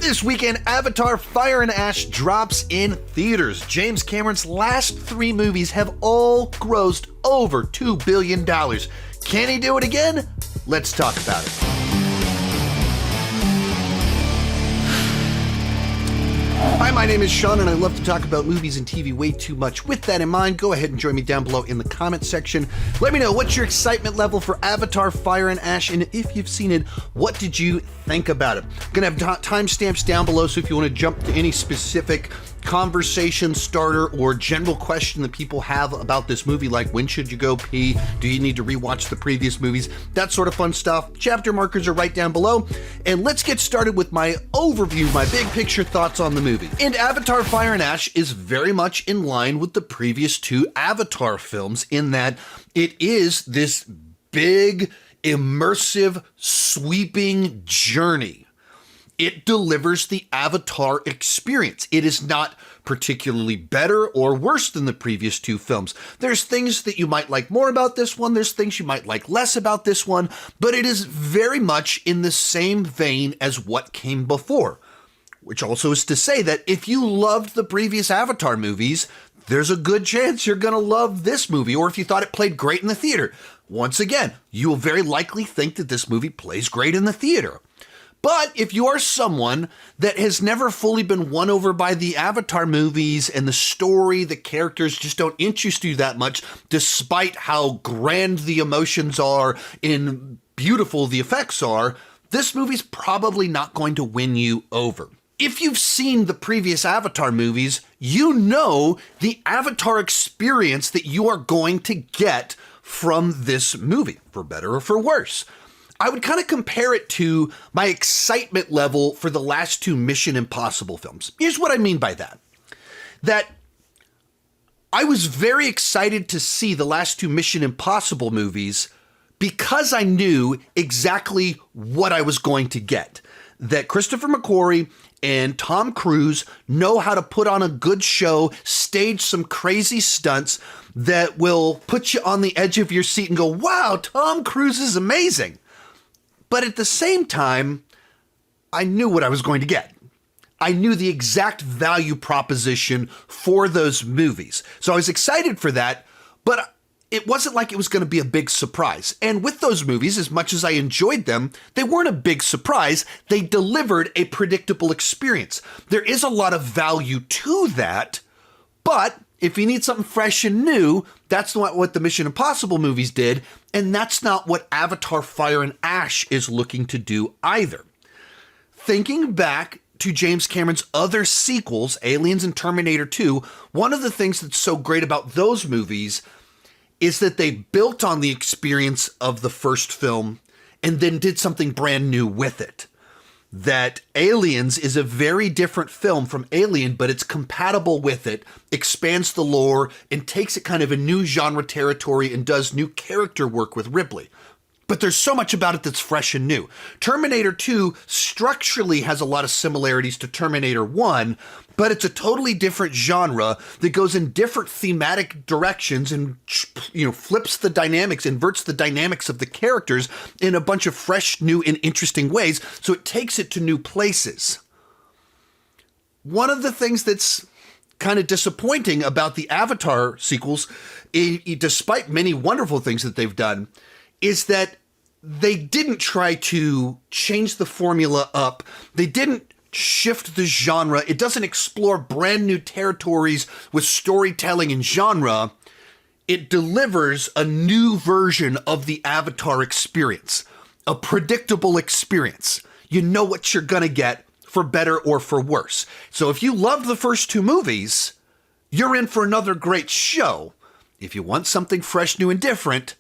This weekend, Avatar Fire and Ash drops in theaters. James Cameron's last 3 movies have all grossed over $2 billion. Can he do it again? Let's talk about it. Hi, my name is Sean, and I love to talk about movies and TV way too much. With that in mind, go ahead and join me down below in the comment section. Let me know what's your excitement level for Avatar Fire and Ash, and if you've seen it, what did you think about it? I'm gonna have timestamps down below, so if you want to jump to any specific conversation starter or general question that people have about this movie, like when should you go pee, do you need to rewatch the previous movies, that sort of fun stuff, chapter markers are right down below. And let's get started with my overview, my big picture thoughts on the movie. And Avatar Fire and Ash is very much in line with the previous 2 Avatar films in that it is this big, immersive, sweeping journey. It delivers the Avatar experience. It is not particularly better or worse than the previous 2 films. There's things that you might like more about this one, there's things you might like less about this one, but it is very much in the same vein as what came before. Which also is to say that if you loved the previous Avatar movies, there's a good chance you're gonna love this movie, or if you thought it played great in the theater. Once again, you will very likely think that this movie plays great in the theater. But if you are someone that has never fully been won over by the Avatar movies and the story, the characters just don't interest you that much, despite how grand the emotions are and beautiful the effects are, this movie's probably not going to win you over. If you've seen the previous Avatar movies, you know the Avatar experience that you are going to get from this movie, for better or for worse. I would kind of compare it to my excitement level for the last 2 Mission Impossible films. Here's what I mean by that. That I was very excited to see the last 2 Mission Impossible movies because I knew exactly what I was going to get. That Christopher McQuarrie and Tom Cruise know how to put on a good show, stage some crazy stunts that will put you on the edge of your seat and go, wow, Tom Cruise is amazing. But at the same time, I knew what I was going to get. I knew the exact value proposition for those movies. So I was excited for that, but it wasn't like it was going to be a big surprise. And with those movies, as much as I enjoyed them, they weren't a big surprise. They delivered a predictable experience. There is a lot of value to that, but if you need something fresh and new, that's not what the Mission Impossible movies did, and that's not what Avatar Fire and Ash is looking to do either. Thinking back to James Cameron's other sequels, Aliens and Terminator 2, one of the things that's so great about those movies is that they built on the experience of the first film and then did something brand new with it. That Aliens is a very different film from Alien, but it's compatible with it, expands the lore, and takes it kind of a new genre territory and does new character work with Ripley. But there's so much about it that's fresh and new. Terminator 2 structurally has a lot of similarities to Terminator 1, but it's a totally different genre that goes in different thematic directions and, flips the dynamics, inverts the dynamics of the characters in a bunch of fresh, new, and interesting ways, so it takes it to new places. One of the things that's kind of disappointing about the Avatar sequels, despite many wonderful things that they've done, is that they didn't try to change the formula up. They didn't shift the genre. It doesn't explore brand new territories with storytelling and genre. It delivers a new version of the Avatar experience, a predictable experience. You know what you're gonna get, for better or for worse. So if you loved the first 2 movies, you're in for another great show. If you want something fresh, new, and different,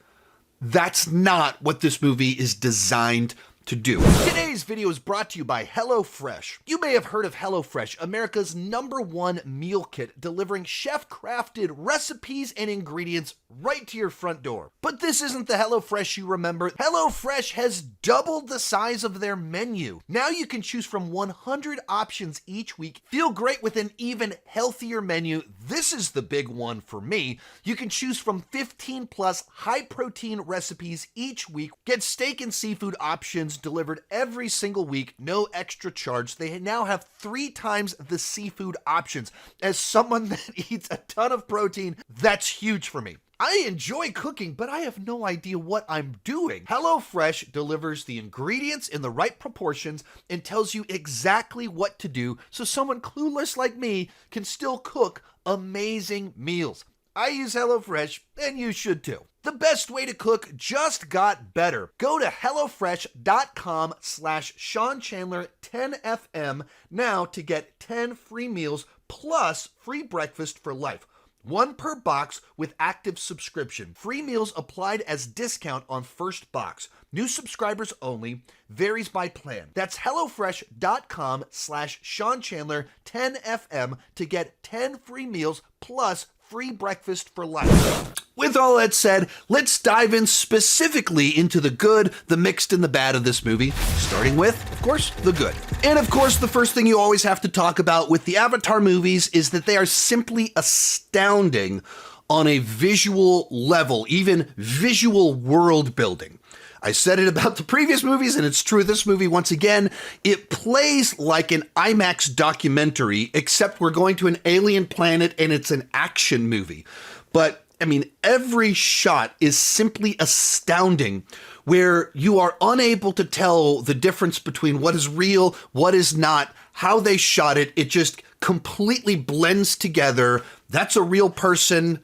that's not what this movie is designed to do. Today's video is brought to you by HelloFresh. You may have heard of HelloFresh, America's #1 meal kit, delivering chef-crafted recipes and ingredients right to your front door. But this isn't the HelloFresh you remember. HelloFresh has doubled the size of their menu. Now you can choose from 100 options each week, feel great with an even healthier menu. This is the big one for me. You can choose from 15 plus high protein recipes each week, get steak and seafood options, meals delivered every single week, no extra charge. They now have 3 times the seafood options. As someone that eats a ton of protein, that's huge for me. I enjoy cooking, but I have no idea what I'm doing. HelloFresh delivers the ingredients in the right proportions and tells you exactly what to do so someone clueless like me can still cook amazing meals. I use HelloFresh, and you should too. The best way to cook just got better. Go to HelloFresh.com/SeanChandler10FM now to get 10 free meals plus free breakfast for life. 1 per box with active subscription. Free meals applied as discount on first box. New subscribers only. Varies by plan. That's HelloFresh.com/SeanChandler10FM to get 10 free meals plus free breakfast for life. With all that said, let's dive in specifically into the good, the mixed, and the bad of this movie, starting with, of course, the good. And of course, the first thing you always have to talk about with the Avatar movies is that they are simply astounding on a visual level, even visual world building. I said it about the previous movies, and it's true of this movie once again. It plays like an IMAX documentary, except we're going to an alien planet and it's an action movie. But, I mean, every shot is simply astounding, where you are unable to tell the difference between what is real, what is not, how they shot it. It just completely blends together. That's a real person.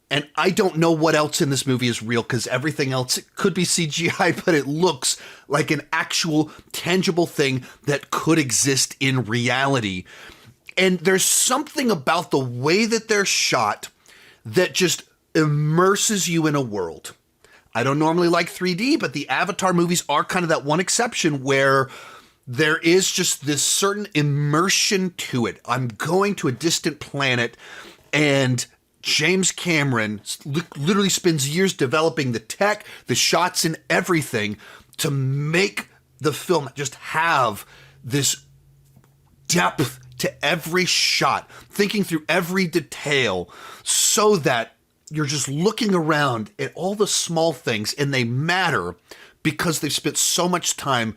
And I don't know what else in this movie is real, because everything else could be CGI, but it looks like an actual tangible thing that could exist in reality. And there's something about the way that they're shot that just immerses you in a world. I don't normally like 3D, but the Avatar movies are kind of that one exception where there is just this certain immersion to it. I'm going to a distant planet, and James Cameron literally spends years developing the tech, the shots, and everything to make the film just have this depth to every shot, thinking through every detail so that you're just looking around at all the small things, and they matter because they've spent so much time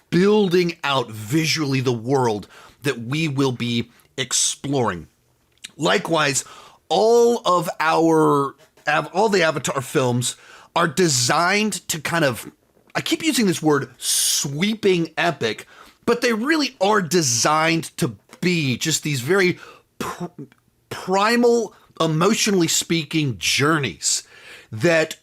building out visually the world that we will be exploring. Likewise, all the Avatar films are designed to kind of, I keep using this word, sweeping epic, but they really are designed to be just these very primal, emotionally speaking, journeys that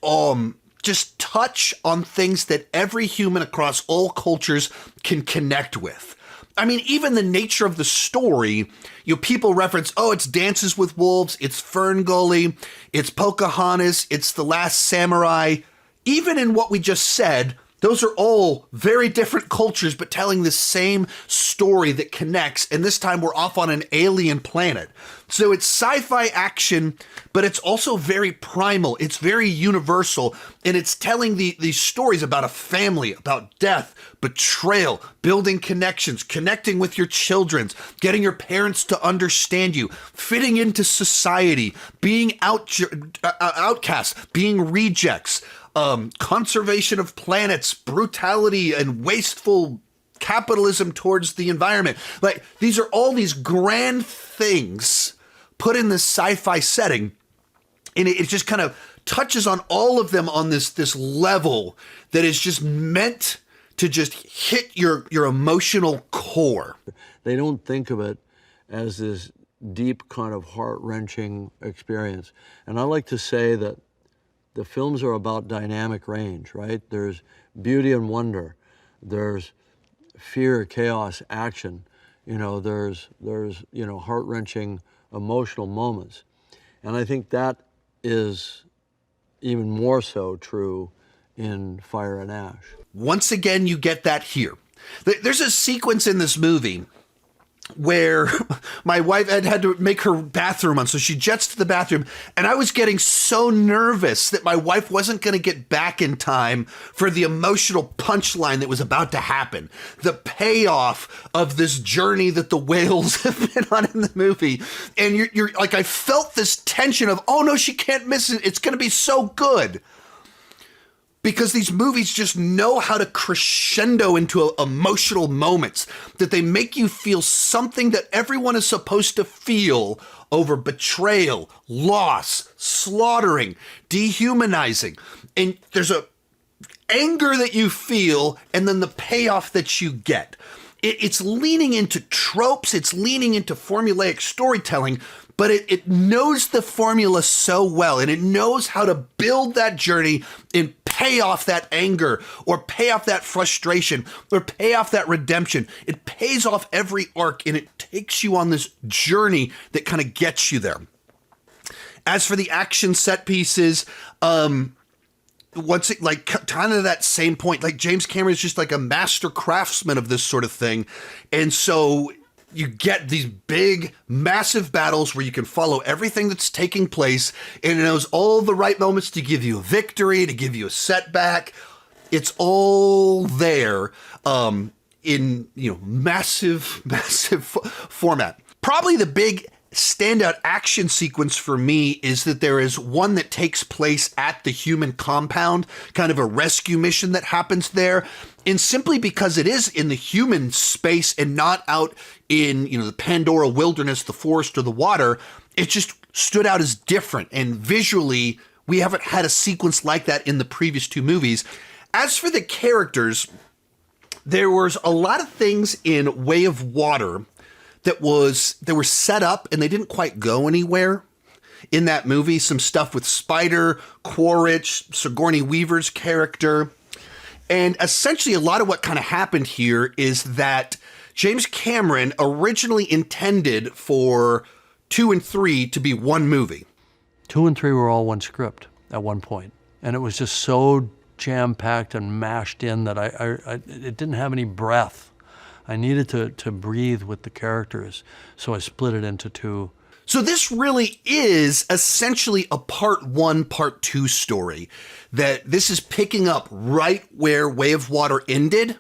just touch on things that every human across all cultures can connect with. I mean, even the nature of the story, people reference, it's Dances with Wolves, it's Fern Gully, it's Pocahontas, it's The Last Samurai. Even in what we just said, those are all very different cultures, but telling the same story that connects. And this time we're off on an alien planet. So it's sci-fi action, but it's also very primal. It's very universal. And it's telling these stories about a family, about death, betrayal, building connections, connecting with your children, getting your parents to understand you, fitting into society, being outcasts, being rejects, conservation of planets, brutality and wasteful capitalism towards the environment. Like, these are all these grand things put in this sci-fi setting, and it just kind of touches on all of them on this level that is just meant to just hit your emotional core. They don't think of it as this deep kind of heart-wrenching experience. And I like to say that the films are about dynamic range, right? There's beauty and wonder. There's fear, chaos, action. There's heart-wrenching emotional moments. And I think that is even more so true in Fire and Ash. Once again, you get that here. There's a sequence in this movie where my wife had to make her bathroom on, so she jets to the bathroom, and I was getting so nervous that my wife wasn't going to get back in time for the emotional punchline that was about to happen. The payoff of this journey that the whales have been on in the movie. And you're like, I felt this tension of, oh no, she can't miss it. It's going to be so good. because these movies just know how to crescendo into emotional moments, that they make you feel something that everyone is supposed to feel over betrayal, loss, slaughtering, dehumanizing. And there's a anger that you feel, and then the payoff that you get. It's leaning into tropes, it's leaning into formulaic storytelling, but it knows the formula so well, and it knows how to build that journey and pay off that anger, or pay off that frustration, or pay off that redemption. It pays off every arc, and it takes you on this journey that kind of gets you there. As for the action set pieces, once it, like, kind of that same point, like, James Cameron is just like a master craftsman of this sort of thing. And so you get these big, massive battles where you can follow everything that's taking place, and it knows all the right moments to give you a victory, to give you a setback. It's all there in, massive format. Probably the big standout action sequence for me is that there is one that takes place at the human compound, kind of a rescue mission that happens there. And simply because it is in the human space and not out in, the Pandora wilderness, the forest, or the water, it just stood out as different. And visually, we haven't had a sequence like that in the previous two movies. As for the characters, there was a lot of things in Way of Water they were set up and they didn't quite go anywhere in that movie. Some stuff with Spider, Quaritch, Sigourney Weaver's character. And essentially a lot of what kind of happened here is that James Cameron originally intended for 2 and 3 to be one movie. 2 and 3 were all one script at one point, and it was just so jam-packed and mashed in that it didn't have any breath. I needed to breathe with the characters, so I split it into 2. So this really is essentially a part 1, part 2 story, that this is picking up right where Way of Water ended,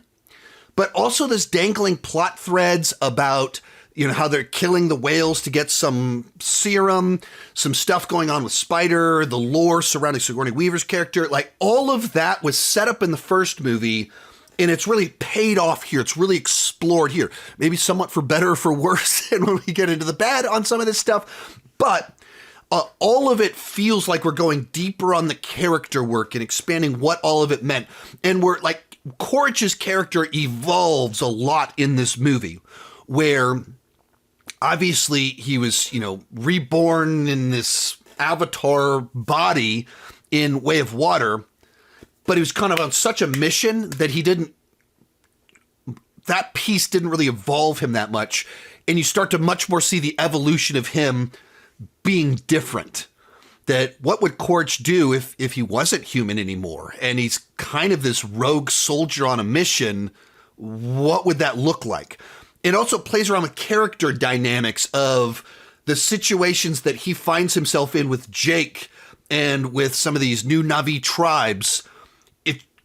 but also there's dangling plot threads about, how they're killing the whales to get some serum, some stuff going on with Spider, the lore surrounding Sigourney Weaver's character. Like, all of that was set up in the first movie, and it's really paid off here. It's really explored here. Maybe somewhat for better or for worse, and when we get into the bad on some of this stuff. But all of it feels like we're going deeper on the character work and expanding what all of it meant. And we're like, Quaritch's character evolves a lot in this movie, where obviously he was, reborn in this avatar body in Way of Water, but he was kind of on such a mission that that piece didn't really evolve him that much. And you start to much more see the evolution of him being different. That what would Quaritch do if he wasn't human anymore? And he's kind of this rogue soldier on a mission. What would that look like? It also plays around with character dynamics of the situations that he finds himself in with Jake and with some of these new Na'vi tribes.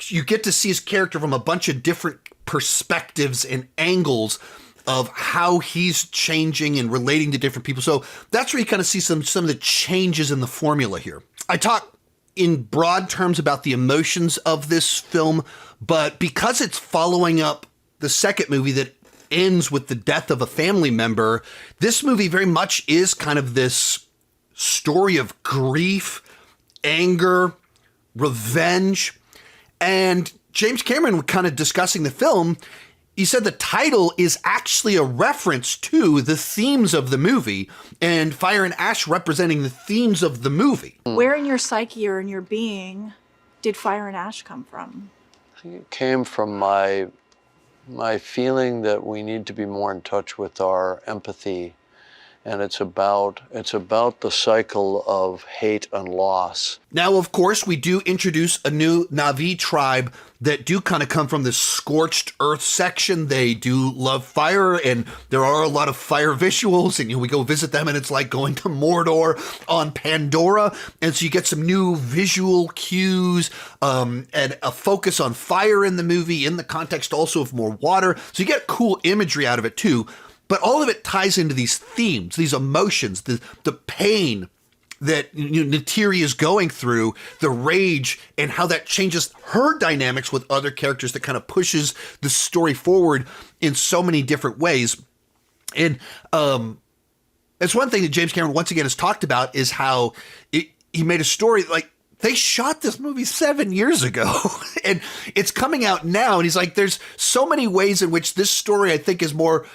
You get to see his character from a bunch of different perspectives and angles of how he's changing and relating to different people. So that's where you kind of see some of the changes in the formula here. I talk in broad terms about the emotions of this film, but because it's following up the second movie that ends with the death of a family member, this movie very much is kind of this story of grief, anger, revenge. And James Cameron, kind of discussing the film, he said the title is actually a reference to the themes of the movie, and Fire and Ash representing the themes of the movie. Where in your psyche or in your being did Fire and Ash come from? I think it came from my feeling that we need to be more in touch with our empathy, and it's about the cycle of hate and loss. Now, of course, we do introduce a new Na'vi tribe that do kind of come from this scorched earth section. They do love fire, and there are a lot of fire visuals, and we go visit them, and it's like going to Mordor on Pandora. And so you get some new visual cues and a focus on fire in the movie, in the context also of more water. So you get cool imagery out of it too. But all of it ties into these themes, these emotions, the pain that Neytiri is going through, the rage, and how that changes her dynamics with other characters that kind of pushes the story forward in so many different ways. And it's one thing that James Cameron once again has talked about is how he made a story like they shot this movie 7 years ago and it's coming out now. And he's like, there's so many ways in which this story, I think, is more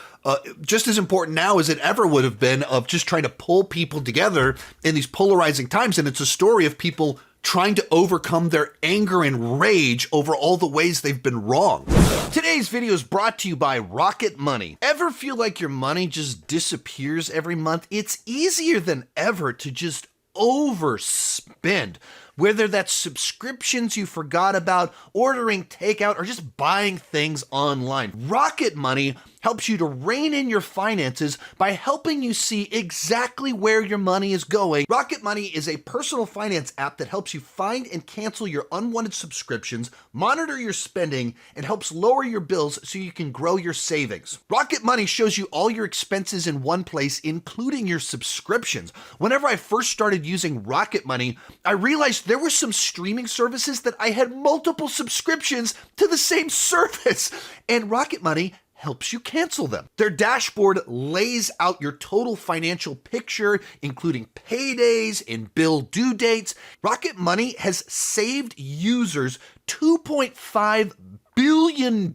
just as important now as it ever would have been, of just trying to pull people together in these polarizing times. And it's a story of people trying to overcome their anger and rage over all the ways they've been wrong. Today's video is brought to you by Rocket Money. Ever feel like your money just disappears every month? It's easier than ever to just overspend. Whether that's subscriptions you forgot about, ordering takeout, or just buying things online. Rocket Money helps you to rein in your finances by helping you see exactly where your money is going. Rocket Money is a personal finance app that helps you find and cancel your unwanted subscriptions, monitor your spending, and helps lower your bills so you can grow your savings. Rocket Money shows you all your expenses in one place, including your subscriptions. Whenever I first started using Rocket Money, I realized there were some streaming services that I had multiple subscriptions to the same service, and Rocket Money helps you cancel them. Their dashboard lays out your total financial picture, including paydays and bill due dates. Rocket Money has saved users $2.5 billion,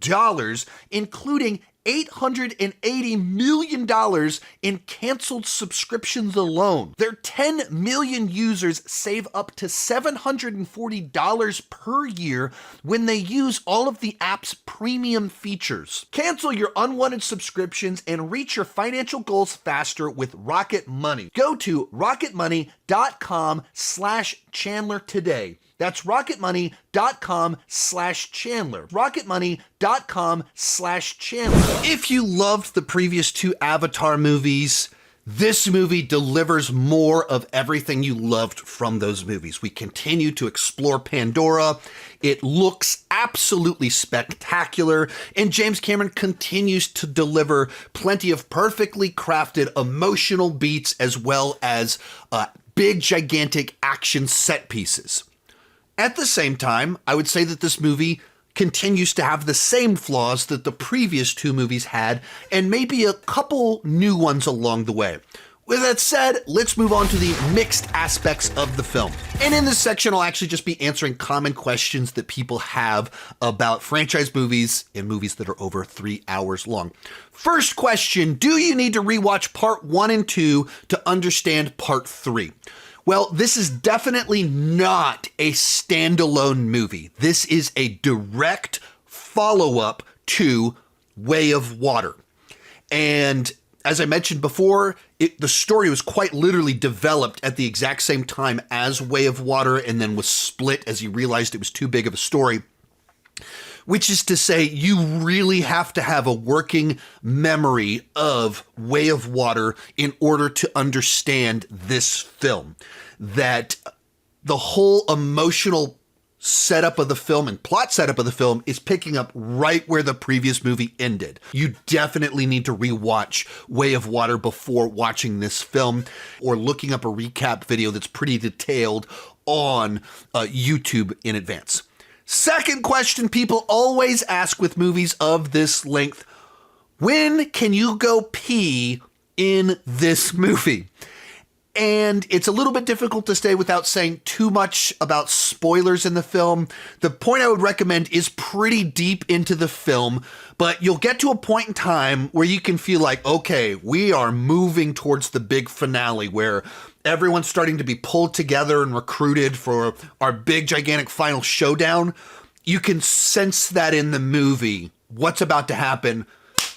including $880 million in canceled subscriptions alone. Their 10 million users save up to $740 per year when they use all of the app's premium features. Cancel your unwanted subscriptions and reach your financial goals faster with Rocket Money. Go to rocketmoney.com/Chandler today. That's rocketmoney.com/Chandler. rocketmoney.com/Chandler. If you loved the previous two Avatar movies, this movie delivers more of everything you loved from those movies. We continue to explore Pandora. It looks absolutely spectacular, and James Cameron continues to deliver plenty of perfectly crafted emotional beats as well as big, gigantic action set pieces. At the same time, I would say that this movie continues to have the same flaws that the previous two movies had, and maybe a couple new ones along the way. With that said, let's move on to the mixed aspects of the film. And in this section, I'll actually just be answering common questions that people have about franchise movies and movies that are over 3 hours long. First question, do you need to rewatch part 1 and 2 to understand part 3? Well, this is definitely not a standalone movie. This is a direct follow-up to Way of Water. And as I mentioned before, the story was quite literally developed at the exact same time as Way of Water and then was split as he realized it was too big of a story. Which is to say, you really have to have a working memory of Way of Water in order to understand this film. That the whole emotional setup of the film and plot setup of the film is picking up right where the previous movie ended. You definitely need to rewatch Way of Water before watching this film, or looking up a recap video that's pretty detailed on YouTube in advance. Second question people always ask with movies of this length: when can you go pee in this movie? And it's a little bit difficult to say without saying too much about spoilers in the film. The point I would recommend is pretty deep into the film, but you'll get to a point in time where you can feel like, okay, we are moving towards the big finale where everyone's starting to be pulled together and recruited for our big, gigantic final showdown. You can sense that in the movie, what's about to happen.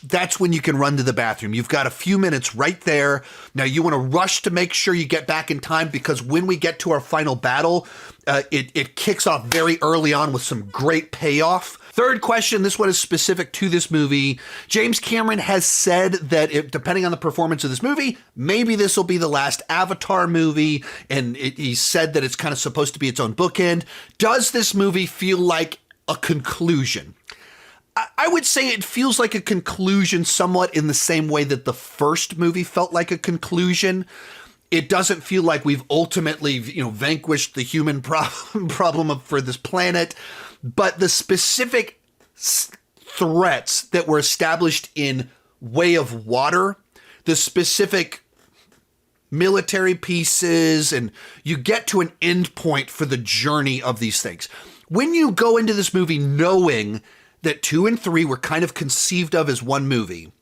That's when you can run to the bathroom. You've got a few minutes right there. Now you want to rush to make sure you get back in time, because when we get to our final battle, it kicks off very early on with some great payoff. Third question, this one is specific to this movie. James Cameron has said that depending on the performance of this movie, maybe this will be the last Avatar movie, and he said that it's kind of supposed to be its own bookend. Does this movie feel like a conclusion? I would say it feels like a conclusion somewhat in the same way that the first movie felt like a conclusion. It doesn't feel like we've ultimately, vanquished the human problem for this planet, but the specific threats that were established in Way of Water, the specific military pieces, and you get to an end point for the journey of these things. When you go into this movie knowing that 2 and 3 were kind of conceived of as one movie,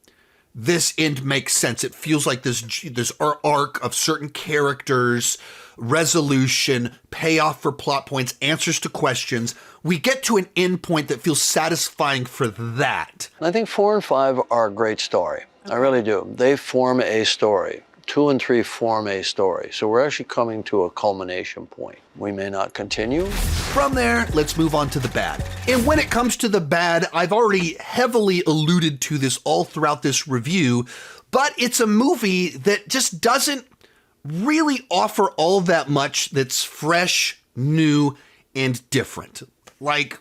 this end makes sense. It feels like this arc of certain characters, resolution, payoff for plot points, answers to questions. We get to an end point that feels satisfying for that. I think 4 and 5 are a great story. I really do. They form a story. 2 and 3 form a story. So we're actually coming to a culmination point. We may not continue. From there, let's move on to the bad. And when it comes to the bad, I've already heavily alluded to this all throughout this review, but it's a movie that just doesn't really offer all that much that's fresh, new, and different. Like,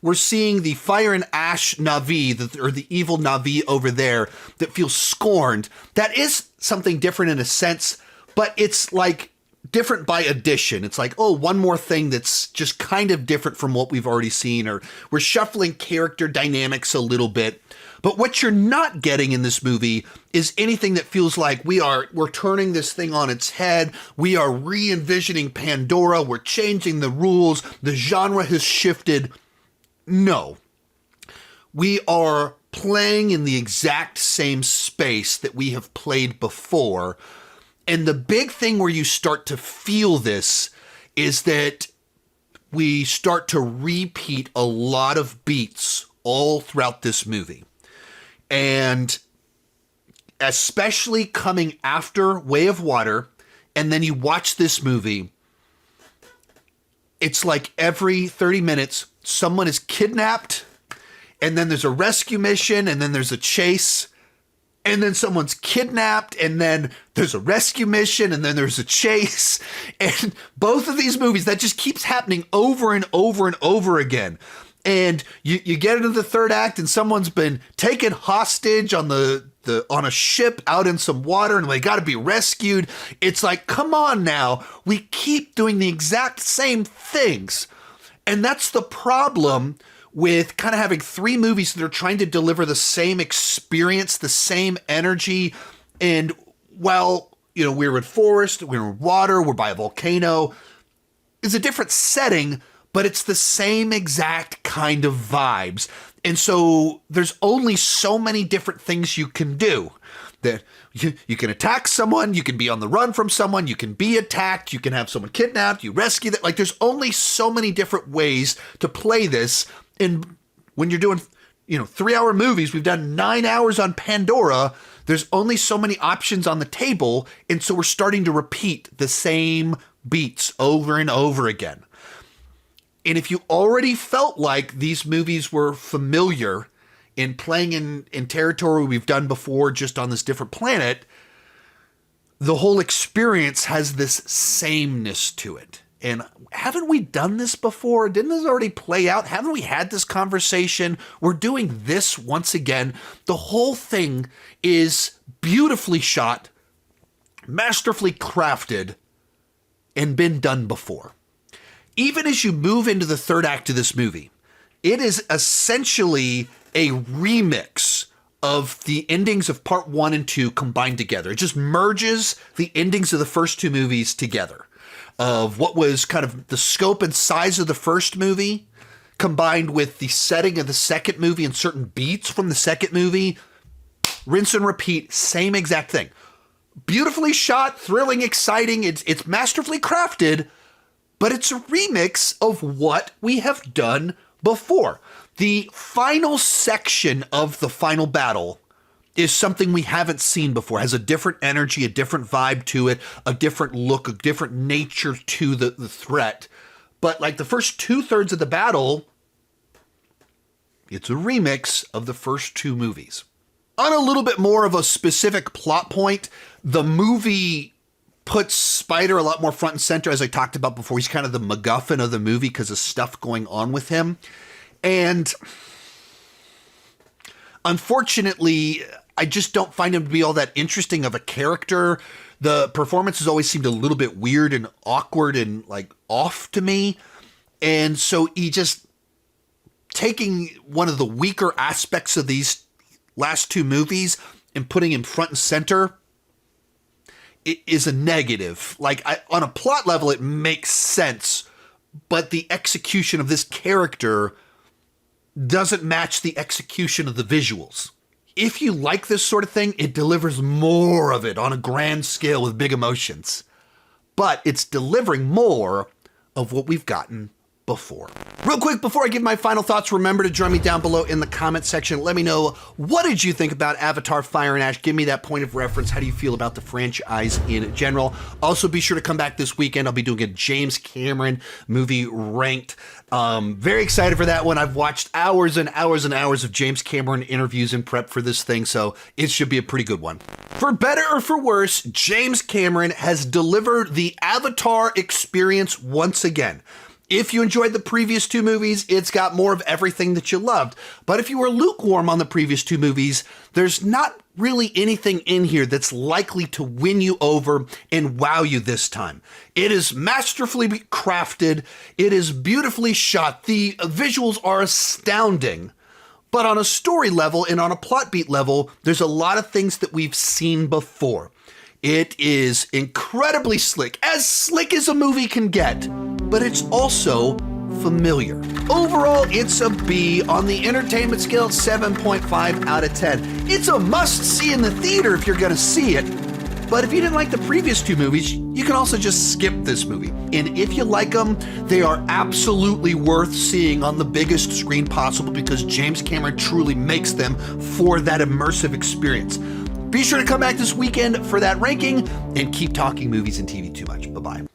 we're seeing the fire and ash Na'vi, or the evil Na'vi over there that feels scorned. That is something different in a sense, but it's like different by addition. It's like, oh, one more thing that's just kind of different from what we've already seen, or we're shuffling character dynamics a little bit. But what you're not getting in this movie is anything that feels like we're turning this thing on its head. We are re-envisioning Pandora. We're changing the rules. The genre has shifted. No. We are playing in the exact same space that we have played before. And the big thing where you start to feel this is that we start to repeat a lot of beats all throughout this movie. And especially coming after Way of Water, and then you watch this movie, it's like every 30 minutes, someone is kidnapped, and then there's a rescue mission, and then there's a chase, and then someone's kidnapped, and then there's a rescue mission, and then there's a chase. And both of these movies, that just keeps happening over and over and over again. And you get into the third act, and someone's been taken hostage on on a ship out in some water, and they got to be rescued. It's like, come on now. We keep doing the exact same things. And that's the problem with kind of having 3 movies that are trying to deliver the same experience, the same energy. And while, we're in forest, we're in water, we're by a volcano, it's a different setting, but it's the same exact kind of vibes. And so there's only so many different things you can do. That you can attack someone, you can be on the run from someone, you can be attacked, you can have someone kidnapped, you rescue them. Like, there's only so many different ways to play this. And when you're doing, 3-hour movies, we've done 9 hours on Pandora, there's only so many options on the table. And so we're starting to repeat the same beats over and over again. And if you already felt like these movies were familiar in playing in territory we've done before just on this different planet, the whole experience has this sameness to it. And haven't we done this before? Didn't this already play out? Haven't we had this conversation? We're doing this once again. The whole thing is beautifully shot, masterfully crafted, and been done before. Even as you move into the third act of this movie, it is essentially a remix of the endings of part 1 and 2 combined together. It just merges the endings of the first 2 movies together, of what was kind of the scope and size of the first movie, combined with the setting of the second movie and certain beats from the second movie. Rinse and repeat, same exact thing. Beautifully shot, thrilling, exciting. It's masterfully crafted, but it's a remix of what we have done before. The final section of the final battle is something we haven't seen before. It has a different energy, a different vibe to it, a different look, a different nature to the threat. But like the first 2/3 of the battle, it's a remix of the first 2 movies. On a little bit more of a specific plot point, the movie puts Spider a lot more front and center, as I talked about before. He's kind of the MacGuffin of the movie because of stuff going on with him. And unfortunately, I just don't find him to be all that interesting of a character. The performances always seemed a little bit weird and awkward and like off to me. And so he just taking one of the weaker aspects of these last two movies and putting him front and center, it is a negative. Like on a plot level, it makes sense, but the execution of this character doesn't match the execution of the visuals. If you like this sort of thing, it delivers more of it on a grand scale with big emotions. But it's delivering more of what we've gotten before. Real quick, before I give my final thoughts, remember to join me down below in the comment section. Let me know, what did you think about Avatar Fire and Ash? Give me that point of reference. How do you feel about the franchise in general? Also, be sure to come back this weekend. I'll be doing a James Cameron movie ranked. Very excited for that one. I've watched hours and hours and hours of James Cameron interviews in prep for this thing, so it should be a pretty good one. For better or for worse, James Cameron has delivered the Avatar experience once again. If you enjoyed the previous two movies, it's got more of everything that you loved. But if you were lukewarm on the previous two movies, there's not really anything in here that's likely to win you over and wow you this time. It is masterfully crafted. It is beautifully shot. The visuals are astounding. But on a story level and on a plot beat level, there's a lot of things that we've seen before. It is incredibly slick as a movie can get, but it's also familiar. Overall, it's a B on the entertainment scale, 7.5 out of 10. It's a must-see in the theater if you're gonna see it, but if you didn't like the previous two movies, you can also just skip this movie. And if you like them, they are absolutely worth seeing on the biggest screen possible because James Cameron truly makes them for that immersive experience. Be sure to come back this weekend for that ranking and keep talking movies and TV too much. Bye-bye.